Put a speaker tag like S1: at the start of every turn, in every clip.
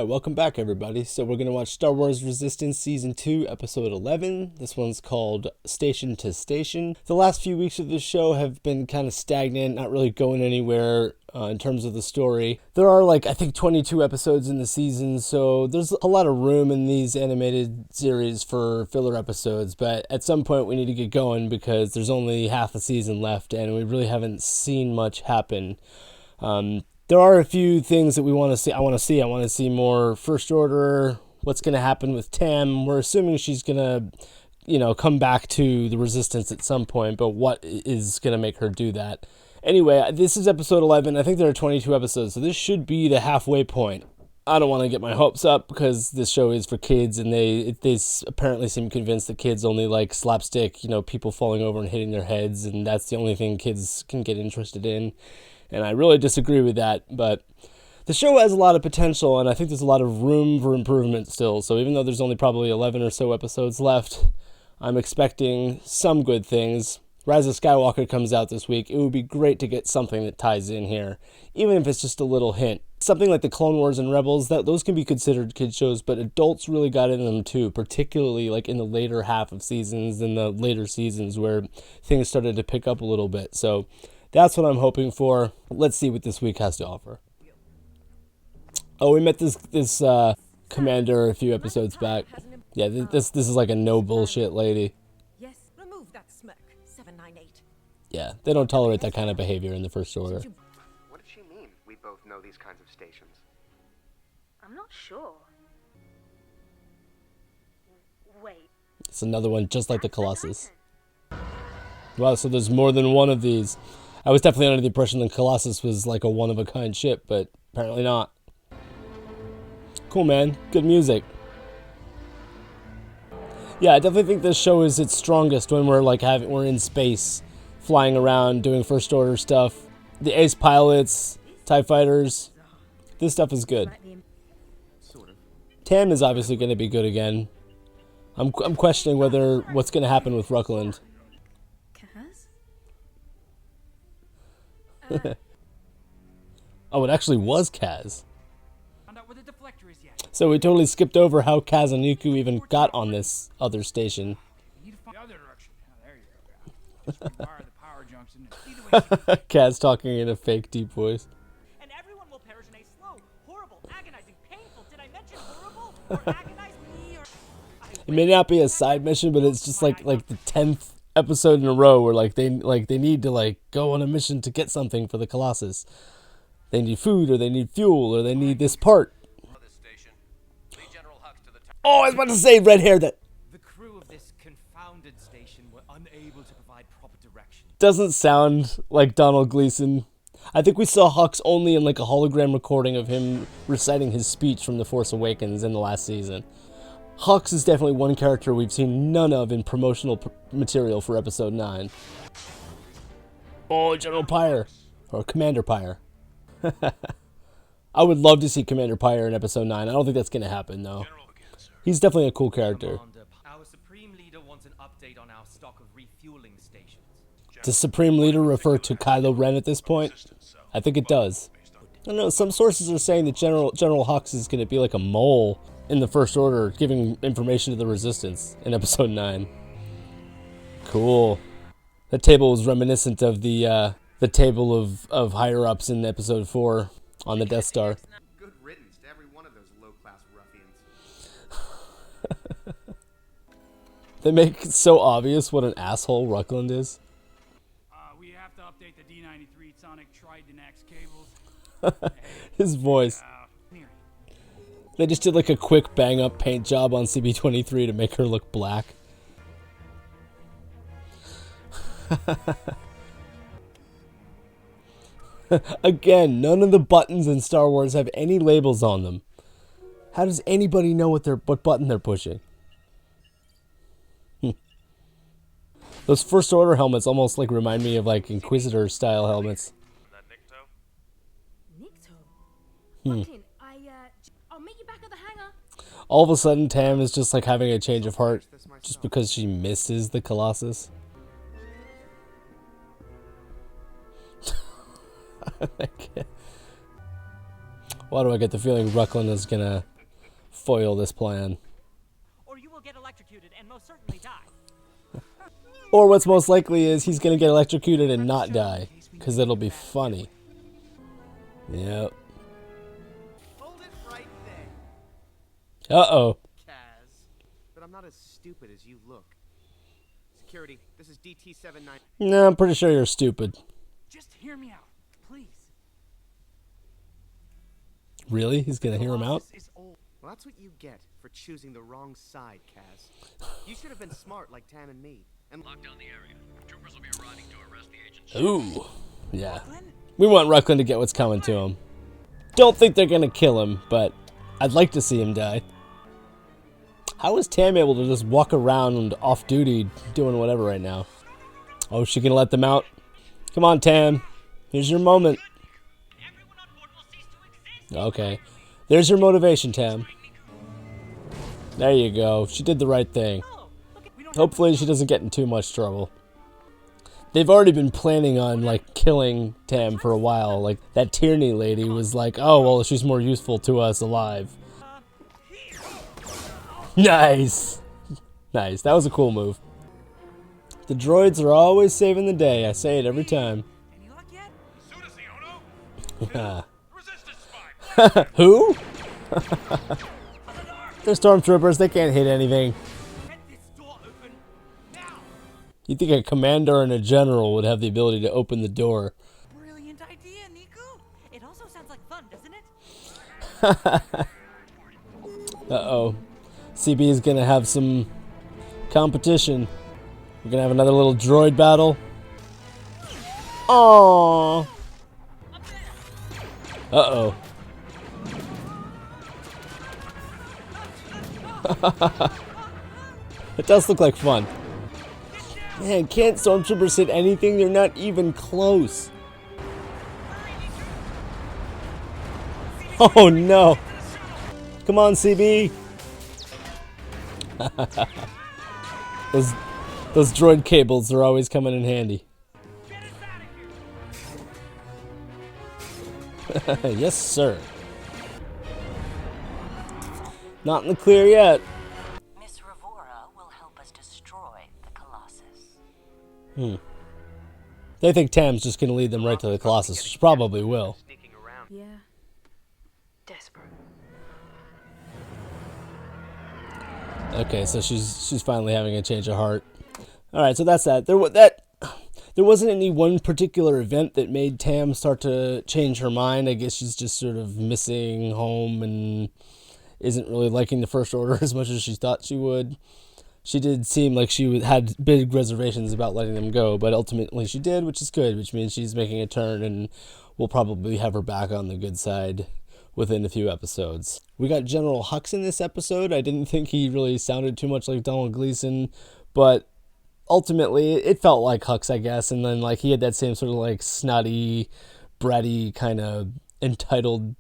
S1: Alright, welcome back everybody. So we're going to watch Star Wars Resistance Season 2, Episode 11. This one's called Station to Station. The last few weeks of this show have been kind of stagnant, not really going anywhere in terms of the story. There are I think 22 episodes in the season, so there's a lot of room in these animated series for filler episodes, but at some point we need to get going because there's only half the season left and we really haven't seen much happen. There are a few things that we want to see. I want to see more First Order. What's going to happen with Tam? We're assuming she's going to, come back to the Resistance at some point, but what is going to make her do that? Anyway, this is episode 11. I think there are 22 episodes, so this should be the halfway point. I don't want to get my hopes up because this show is for kids, and they apparently seem convinced that kids only like slapstick, people falling over and hitting their heads, and that's the only thing kids can get interested in. And I really disagree with that, but the show has a lot of potential, and I think there's a lot of room for improvement still. So even though there's only probably 11 or so episodes left, I'm expecting some good things. Rise of Skywalker comes out this week. It would be great to get something that ties in here, even if it's just a little hint. Something like the Clone Wars and Rebels, those can be considered kid shows, but adults really got in them too, particularly in the later half of seasons and the later seasons where things started to pick up a little bit. So that's what I'm hoping for. Let's see what this week has to offer. Oh, we met this commander a few episodes back. Yeah, this is like a no bullshit lady.
S2: Yes, remove that smirk. 798.
S1: Yeah, they don't tolerate that kind of behavior in the First Order.
S3: What did she mean? We both know these kinds of stations.
S2: I'm not sure. Wait.
S1: It's another one just like the Colossus. Wow, so there's more than one of these. I was definitely under the impression that Colossus was like a one-of-a-kind ship, but apparently not. Cool, man. Good music. Yeah, I definitely think this show is its strongest when we're in space, flying around, doing First Order stuff. The ace pilots, TIE fighters. This stuff is good. Tam is obviously going to be good again. I'm questioning what's going to happen with Ruckland. Oh, it actually was Kaz. So we totally skipped over how Kaz and Niku even got on this other station. Kaz talking in a fake deep voice.
S4: And everyone will perish in a slow, horrible, agonizing, painful. Did I mention horrible or agonize me or?
S1: It may not be a side mission, but it's just like the 10th episode in a row where they need to go on a mission to get something for the Colossus. They need food, or they need fuel, or they need this part. Oh, I was about to say red hair. That
S4: The crew of this confounded station were unable to provide proper direction.
S1: doesn't sound like Donald Gleason. I think we saw Hux only in a hologram recording of him reciting his speech from The Force Awakens in the last season. Hux is definitely one character we've seen none of in promotional material for Episode 9. Oh, General Pyre. Or Commander Pyre. I would love to see Commander Pyre in Episode 9. I don't think that's going to happen, though. He's definitely a cool character.
S4: Our Supreme Leader wants an update on our stock of refueling stations.
S1: Does Supreme Leader refer to Kylo Ren at this point? I think it does. I don't know, some sources are saying that General Hux is going to be like a mole in the First Order, giving information to the Resistance in Episode 9. Cool. That table was reminiscent of the table of higher-ups in Episode 4 on the Death Star.
S3: Good riddance to every one of those low-class ruffians.
S1: They make it so obvious what an asshole Ruckland is.
S5: We have to update the D93 Sonic Tridinax cables.
S1: His voice. They just did a quick bang-up paint job on CB23 to make her look black. Again, none of the buttons in Star Wars have any labels on them. How does anybody know what button they're pushing? Those First Order helmets almost remind me of Inquisitor style helmets.
S2: Nikto? I'll meet you back at the hangar.
S1: All of a sudden, Tam is just having a change of heart just because she misses the Colossus. Why do I get the feeling Ruckland is gonna foil this plan.
S4: or you will get electrocuted and most certainly die.
S1: Or what's most likely is he's going to get electrocuted and not die, because it'll be funny. Yep.
S3: Hold it right there,
S1: Uh-oh.
S3: Kaz. But I'm not as stupid as you look. Security, this is DT-79.
S1: No, I'm pretty sure you're stupid.
S5: Just hear me out, please.
S1: Really? He's going to hear him out?
S3: This is old. Well, that's what you get for choosing the wrong side, Kaz. You should have been smart like Tam and me. And
S6: Lock down the area. Troopers will be arriving to arrest the agents.
S1: Ooh. Yeah. We want Ruckland to get what's coming to him. Don't think they're going to kill him, but I'd like to see him die. How is Tam able to just walk around off-duty doing whatever right now? Oh, she gonna let them out? Come on, Tam. Here's your moment.
S4: Everyone on board will cease to exist.
S1: Okay. There's your motivation, Tam. There you go. She did the right thing.
S4: Oh, look at, we don't
S1: Hopefully she doesn't get in too much trouble. They've already been planning on, like, killing Tam for a while. Like, that Tierney lady was like, oh, well, she's more useful to us alive. Nice! Nice. That was a cool move. The droids are always saving the day. I say it every time.
S4: any luck yet?
S6: Soon as the Ono. Resistance spy.
S1: Who? They're stormtroopers. They can't hit anything.
S4: Get this door open now.
S1: You think a commander and a general would have the ability to open the door?
S4: Brilliant idea, Niku. It also sounds like fun, doesn't it?
S1: Uh-oh. CB is going to have some competition. We're going to have another little droid battle. Aww. Uh-oh. It does look like fun. Man, can't stormtroopers hit anything? They're not even close. Oh no. Come on, CB. Those droid cables are always coming in handy. Yes, sir. Not in the clear yet.
S7: Miss Revora will help us destroy the Colossus.
S1: They think Tam's just going to lead them right to the Colossus, which probably will.
S3: sneaking around.
S2: Yeah. Desperate.
S1: Okay, so she's finally having a change of heart. All right, so that's that. There wasn't any one particular event that made Tam start to change her mind. I guess she's just sort of missing home and isn't really liking the First Order as much as she thought she would. She did seem like she had big reservations about letting them go, but ultimately she did, which is good, which means she's making a turn, and we'll probably have her back on the good side within a few episodes. We got General Hux in this episode. I didn't think he really sounded too much like Donald Gleason, but ultimately it felt like Hux, I guess, and then like he had that same sort of like snotty, bratty kind of entitled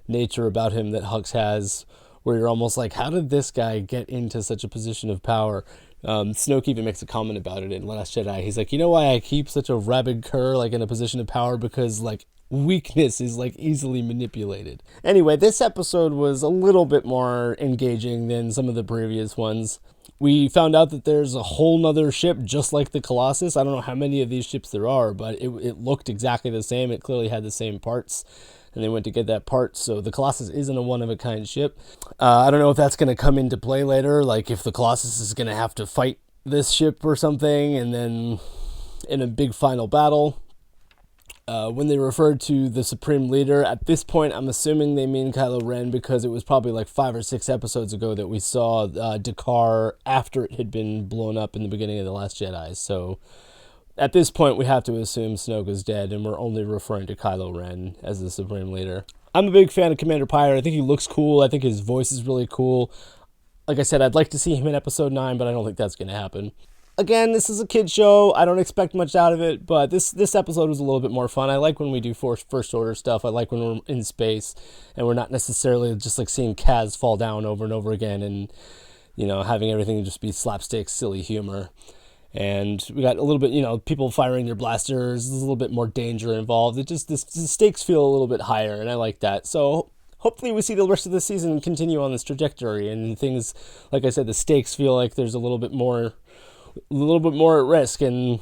S1: nature about him that Hux has, where you're almost like, how did this guy get into such a position of power? Snoke even makes a comment about it in Last Jedi. He's like, you know why I keep such a rabid cur like in a position of power? Because like weakness is like easily manipulated. Anyway, this episode was a little bit more engaging than some of the previous ones. We found out that there's a whole nother ship just like the Colossus. I don't know how many of these ships there are, but it looked exactly the same. It clearly had the same parts, and they went to get that part. So the Colossus isn't a one-of-a-kind ship. I don't know if that's going to come into play later, like if the Colossus is going to have to fight this ship or something, and then in a big final battle. When they referred to the Supreme Leader, at this point, I'm assuming they mean Kylo Ren, because it was probably like 5 or 6 episodes ago that we saw Dakar after it had been blown up in the beginning of The Last Jedi. So at this point, we have to assume Snoke is dead, and we're only referring to Kylo Ren as the Supreme Leader. I'm a big fan of Commander Pyre. I think he looks cool. I think his voice is really cool. Like I said, I'd like to see him in Episode 9, but I don't think that's going to happen. Again, this is a kid show. I don't expect much out of it, but this episode was a little bit more fun. I like when we do First Order stuff. I like when we're in space and we're not necessarily just like seeing Kaz fall down over and over again and, you know, having everything just be slapstick, silly humor. And we got a little bit, you know, people firing their blasters. There's a little bit more danger involved. The stakes feel a little bit higher, and I like that. So hopefully we see the rest of the season continue on this trajectory, and things, like I said, the stakes feel like there's a little bit more at risk, and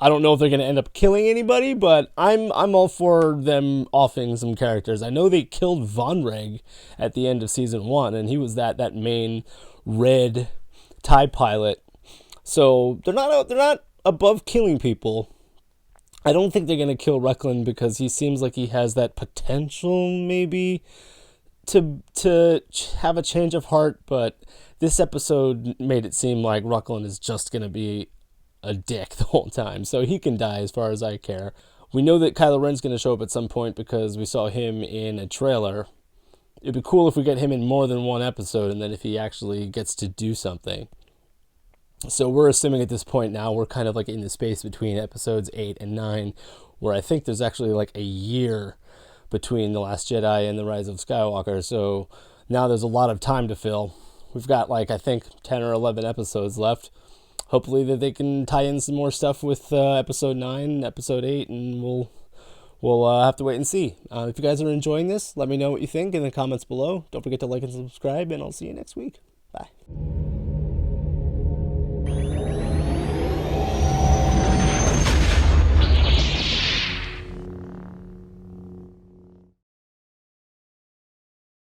S1: I don't know if they're going to end up killing anybody, but I'm all for them offing some characters. I know they killed Von Reg at the end of season 1, and he was that main red TIE pilot. So they're not above killing people. I don't think they're going to kill Reckland because he seems like he has that potential maybe to have a change of heart, but this episode made it seem like Reckland is just going to be a dick the whole time, so he can die as far as I care. We know that Kylo Ren's going to show up at some point because we saw him in a trailer. It'd be cool if we get him in more than one episode, and then if he actually gets to do something. So we're assuming at this point now we're kind of like in the space between episodes 8 and 9, where I think there's actually like a year between The Last Jedi and The Rise of Skywalker, so now there's a lot of time to fill. We've got like I think 10 or 11 episodes left. Hopefully that they can tie in some more stuff with episode 9, episode 8, and we'll have to wait and see. If you guys are enjoying this, let me know what you think in the comments below. Don't forget to like and subscribe, and I'll see you next week. Bye.